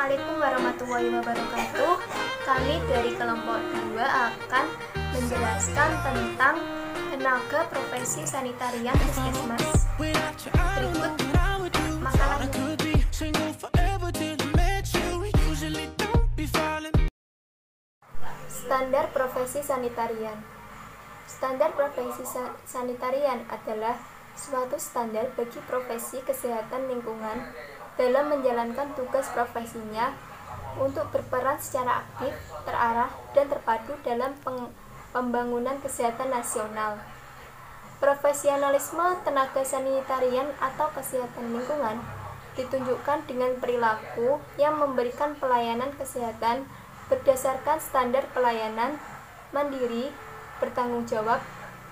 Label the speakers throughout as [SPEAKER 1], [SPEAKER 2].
[SPEAKER 1] Assalamualaikum warahmatullahi wabarakatuh. Kami dari kelompok 2 akan menjelaskan tentang tenaga profesi sanitarian puskesmas. Berikut makalahnya. Standar profesi sanitarian. Standar profesi sanitarian adalah suatu standar bagi profesi kesehatan lingkungan dalam menjalankan tugas profesinya untuk berperan secara aktif, terarah, dan terpadu dalam pembangunan kesehatan nasional. Profesionalisme tenaga sanitarian atau kesehatan lingkungan ditunjukkan dengan perilaku yang memberikan pelayanan kesehatan berdasarkan standar pelayanan, mandiri, bertanggung jawab,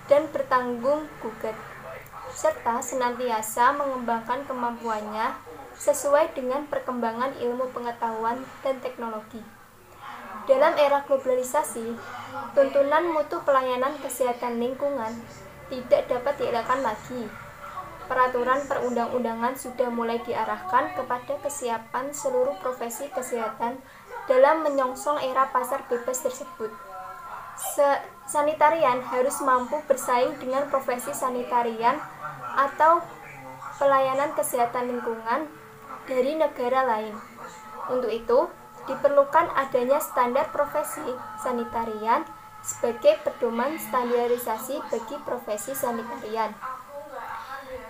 [SPEAKER 1] dan bertanggung gugat, serta senantiasa mengembangkan kemampuannya sesuai dengan perkembangan ilmu pengetahuan dan teknologi. Dalam era globalisasi, tuntunan mutu pelayanan kesehatan lingkungan tidak dapat dielakkan lagi. Peraturan perundang-undangan sudah mulai diarahkan kepada kesiapan seluruh profesi kesehatan dalam menyongsong era pasar bebas tersebut. Sanitarian harus mampu bersaing dengan profesi sanitarian atau pelayanan kesehatan lingkungan dari negara lain. Untuk itu, diperlukan adanya standar profesi sanitarian sebagai pedoman standarisasi bagi profesi sanitarian.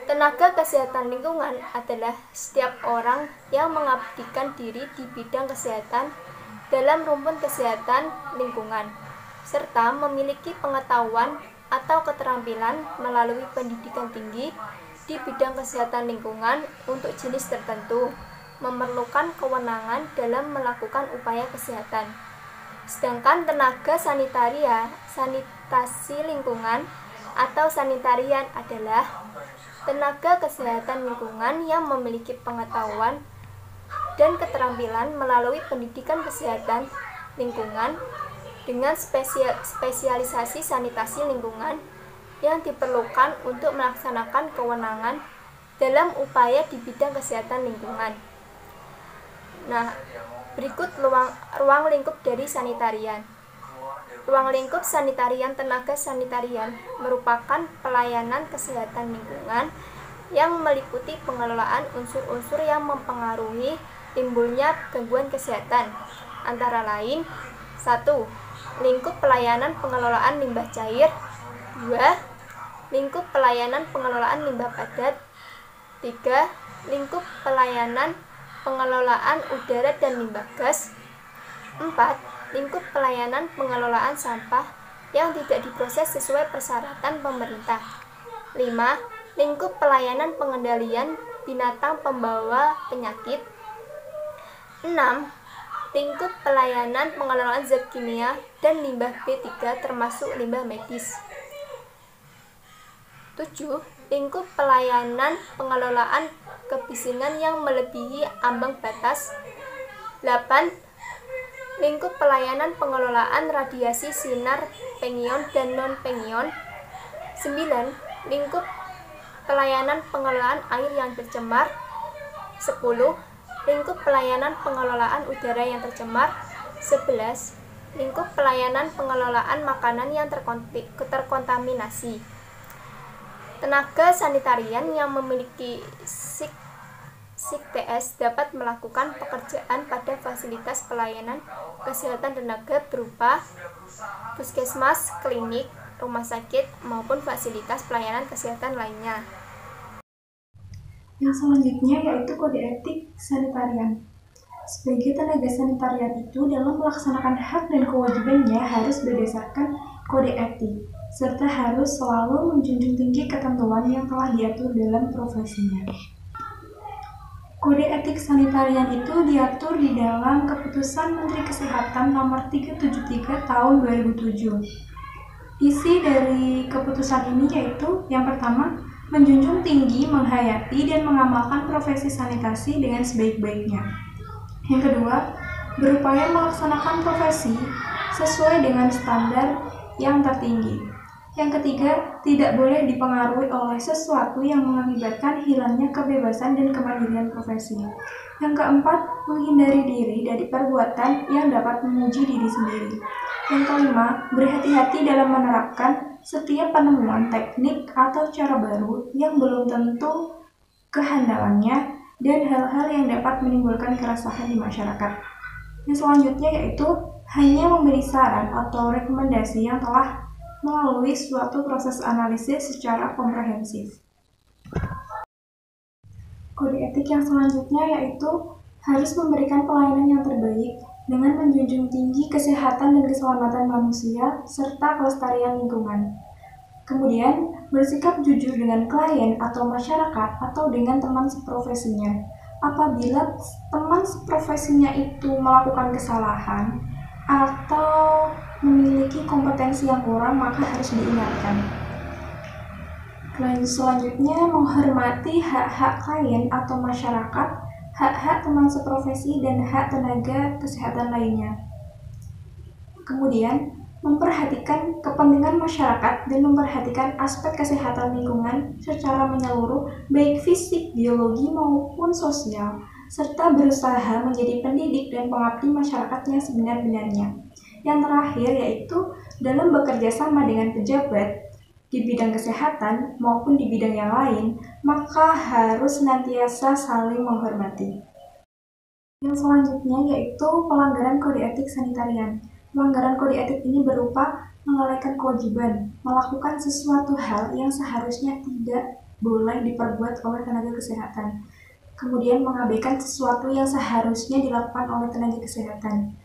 [SPEAKER 1] Tenaga kesehatan lingkungan adalah setiap orang yang mengabdikan diri di bidang kesehatan dalam rumpun kesehatan lingkungan, serta memiliki pengetahuan atau keterampilan melalui pendidikan tinggi di bidang kesehatan lingkungan untuk jenis tertentu, memerlukan kewenangan dalam melakukan upaya kesehatan. Sedangkan tenaga sanitasi lingkungan atau sanitarian adalah tenaga kesehatan lingkungan yang memiliki pengetahuan dan keterampilan melalui pendidikan kesehatan lingkungan dengan spesialisasi sanitasi lingkungan yang diperlukan untuk melaksanakan kewenangan dalam upaya di bidang kesehatan lingkungan. Nah, berikut ruang lingkup dari sanitarian. Ruang lingkup sanitarian tenaga sanitarian merupakan pelayanan kesehatan lingkungan yang meliputi pengelolaan unsur-unsur yang mempengaruhi timbulnya gangguan kesehatan, antara lain 1. Lingkup pelayanan pengelolaan limbah cair. 2. Lingkup pelayanan pengelolaan limbah padat. 3. Lingkup pelayanan pengelolaan udara dan limbah gas. 4. Lingkup pelayanan pengelolaan sampah yang tidak diproses sesuai persyaratan pemerintah. 5. Lingkup pelayanan pengendalian binatang pembawa penyakit. 6. Lingkup pelayanan pengelolaan zat kimia dan limbah B3 termasuk limbah medis. 7. Lingkup pelayanan pengelolaan kebisingan yang melebihi ambang batas. 8. Lingkup pelayanan pengelolaan radiasi sinar pengion dan non-pengion. 9. Lingkup pelayanan pengelolaan air yang tercemar. 10. Lingkup pelayanan pengelolaan udara yang tercemar. 11. Lingkup pelayanan pengelolaan makanan yang terkontaminasi. Tenaga sanitarian yang memiliki SIK-TS dapat melakukan pekerjaan pada fasilitas pelayanan kesehatan tenaga berupa puskesmas, klinik, rumah sakit, maupun fasilitas pelayanan kesehatan lainnya.
[SPEAKER 2] Yang selanjutnya yaitu kode etik sanitarian. Sebagai tenaga sanitarian itu dalam melaksanakan hak dan kewajibannya harus berdasarkan kode etik, serta harus selalu menjunjung tinggi ketentuan yang telah diatur dalam profesinya. Kode etik sanitarian itu diatur di dalam Keputusan Menteri Kesehatan Nomor 373 Tahun 2007. Isi dari keputusan ini yaitu yang pertama, menjunjung tinggi, menghayati, dan mengamalkan profesi sanitasi dengan sebaik-baiknya. Yang kedua, berupaya melaksanakan profesi sesuai dengan standar yang tertinggi. Yang ketiga, tidak boleh dipengaruhi oleh sesuatu yang mengakibatkan hilangnya kebebasan dan kemandirian profesi. Yang keempat, menghindari diri dari perbuatan yang dapat memuji diri sendiri. Yang kelima, berhati-hati dalam menerapkan setiap penemuan teknik atau cara baru yang belum tentu kehandalannya dan hal-hal yang dapat menimbulkan keresahan di masyarakat. Yang selanjutnya yaitu hanya memberi saran atau rekomendasi yang telah melalui suatu proses analisis secara komprehensif. Kode etik yang selanjutnya yaitu harus memberikan pelayanan yang terbaik dengan menjunjung tinggi kesehatan dan keselamatan manusia serta kelestarian lingkungan. Kemudian, bersikap jujur dengan klien atau masyarakat atau dengan teman seprofesinya. Apabila teman seprofesinya itu melakukan kesalahan atau memiliki kompetensi yang kurang, maka harus diingatkan. Selanjutnya, menghormati hak-hak klien atau masyarakat, hak-hak teman seprofesi, dan hak tenaga kesehatan lainnya. Kemudian, memperhatikan kepentingan masyarakat dan memperhatikan aspek kesehatan lingkungan secara menyeluruh, baik fisik, biologi, maupun sosial, serta berusaha menjadi pendidik dan pengabdi masyarakatnya sebenar-benarnya. Yang terakhir yaitu dalam bekerja sama dengan pejabat di bidang kesehatan maupun di bidang yang lain, maka harus senantiasa saling menghormati. Yang selanjutnya yaitu pelanggaran kode etik sanitarian. Pelanggaran kode etik ini berupa melalaikan kewajiban, melakukan sesuatu hal yang seharusnya tidak boleh diperbuat oleh tenaga kesehatan. Kemudian mengabaikan sesuatu yang seharusnya dilakukan oleh tenaga kesehatan.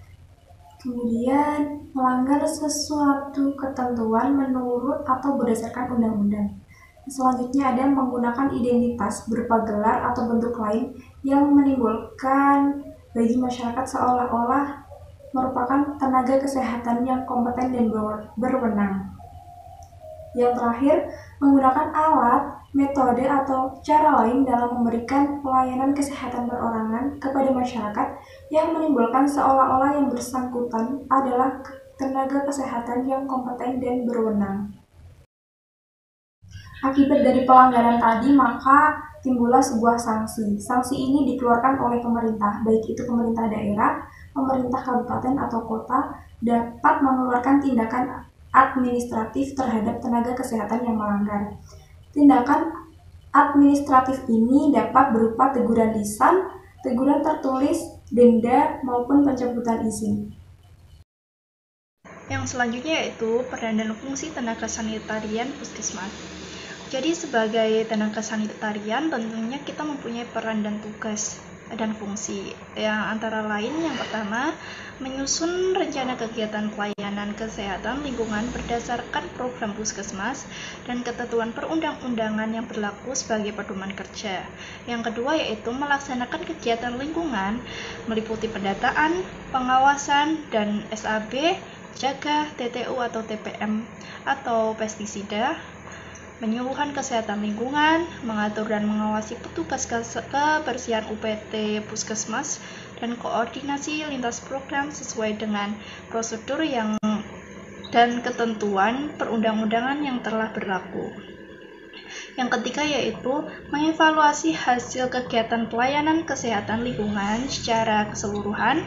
[SPEAKER 2] Kemudian melanggar sesuatu ketentuan menurut atau berdasarkan undang-undang. Selanjutnya ada menggunakan identitas berupa gelar atau bentuk lain yang menimbulkan bagi masyarakat seolah-olah merupakan tenaga kesehatan yang kompeten dan berwenang. Yang terakhir, menggunakan alat, metode, atau cara lain dalam memberikan pelayanan kesehatan perorangan kepada masyarakat yang menimbulkan seolah-olah yang bersangkutan adalah tenaga kesehatan yang kompeten dan berwenang. Akibat dari pelanggaran tadi, maka timbullah sebuah sanksi. Sanksi ini dikeluarkan oleh pemerintah, baik itu pemerintah daerah, pemerintah kabupaten atau kota, dapat mengeluarkan tindakan administratif terhadap tenaga kesehatan yang melanggar. Tindakan administratif ini dapat berupa teguran lisan, teguran tertulis, denda, maupun pencabutan izin.
[SPEAKER 3] Yang selanjutnya yaitu peran dan fungsi tenaga sanitarian puskesmas. Jadi sebagai tenaga sanitarian tentunya kita mempunyai peran dan tugas dan fungsi yang antara lain yang pertama menyusun rencana kegiatan pelayanan kesehatan lingkungan berdasarkan program puskesmas dan ketentuan perundang-undangan yang berlaku sebagai pedoman kerja. Yang kedua yaitu melaksanakan kegiatan lingkungan meliputi pendataan, pengawasan, dan SAB, jaga, TTU atau TPM atau pestisida, penyuluhan kesehatan lingkungan, mengatur dan mengawasi petugas kebersihan UPT Puskesmas, dan koordinasi lintas program sesuai dengan prosedur dan ketentuan perundang-undangan yang telah berlaku. Yang ketiga yaitu mengevaluasi hasil kegiatan pelayanan kesehatan lingkungan secara keseluruhan.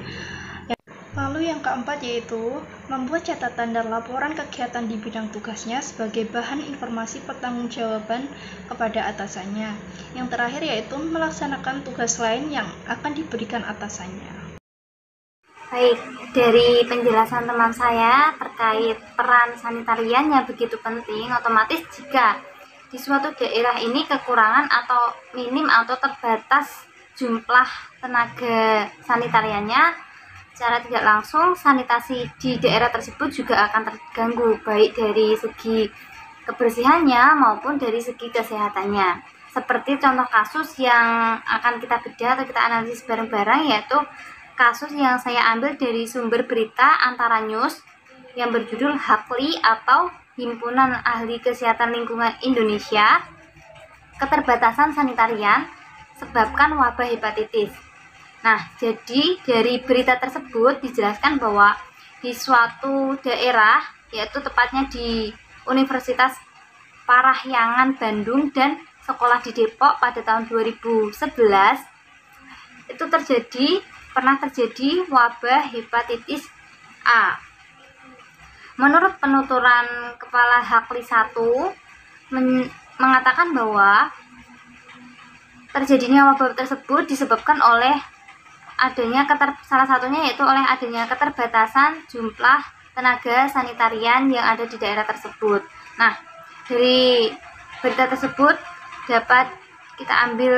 [SPEAKER 3] Lalu yang keempat yaitu membuat catatan dan laporan kegiatan di bidang tugasnya sebagai bahan informasi pertanggungjawaban kepada atasannya. Yang terakhir yaitu melaksanakan tugas lain yang akan diberikan atasannya.
[SPEAKER 1] Baik, dari penjelasan teman saya terkait peran sanitarian yang begitu penting, otomatis jika di suatu daerah ini kekurangan atau minim atau terbatas jumlah tenaga sanitariannya, secara tidak langsung sanitasi di daerah tersebut juga akan terganggu, baik dari segi kebersihannya maupun dari segi kesehatannya. Seperti contoh kasus yang akan kita bedah atau kita analisis bareng-bareng, yaitu kasus yang saya ambil dari sumber berita Antara News yang berjudul HAKLI atau Himpunan Ahli Kesehatan Lingkungan Indonesia, keterbatasan sanitarian sebabkan wabah hepatitis. Nah, jadi dari berita tersebut dijelaskan bahwa di suatu daerah, yaitu tepatnya di
[SPEAKER 4] Universitas Parahyangan Bandung dan sekolah di Depok pada tahun 2011 itu pernah terjadi wabah hepatitis A. Menurut penuturan Kepala Hakli 1 mengatakan bahwa terjadinya wabah tersebut disebabkan oleh salah satunya yaitu oleh adanya keterbatasan jumlah tenaga sanitarian yang ada di daerah tersebut. Nah, dari berita tersebut dapat kita ambil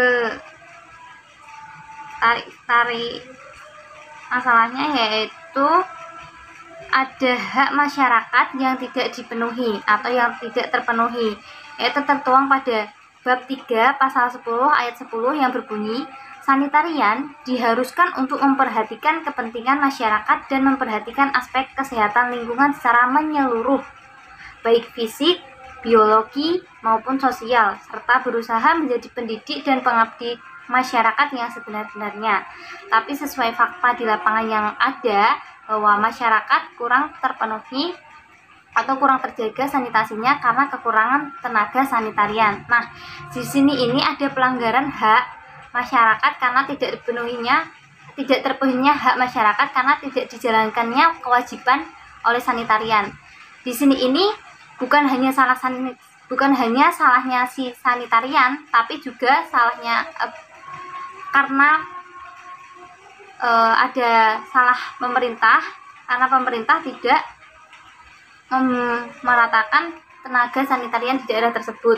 [SPEAKER 4] tarik masalahnya, yaitu ada hak masyarakat yang tidak dipenuhi atau yang tidak terpenuhi, yaitu tertuang pada bab 3 pasal 10 ayat 10 yang berbunyi, sanitarian diharuskan untuk memperhatikan kepentingan masyarakat dan memperhatikan aspek kesehatan lingkungan secara menyeluruh, baik fisik, biologi, maupun sosial, serta berusaha menjadi pendidik dan pengabdi masyarakat yang sebenar-benarnya. Tapi sesuai fakta di lapangan yang ada, bahwa masyarakat kurang terpenuhi atau kurang terjaga sanitasinya karena kekurangan tenaga sanitarian. Nah, di sini ini ada pelanggaran hak masyarakat karena tidak terpenuhinya hak masyarakat karena tidak dijalankannya kewajiban oleh sanitarian. Di sini ini bukan hanya salahnya si sanitarian, tapi juga salahnya karena ada salah pemerintah karena pemerintah tidak meratakan tenaga sanitarian di daerah tersebut.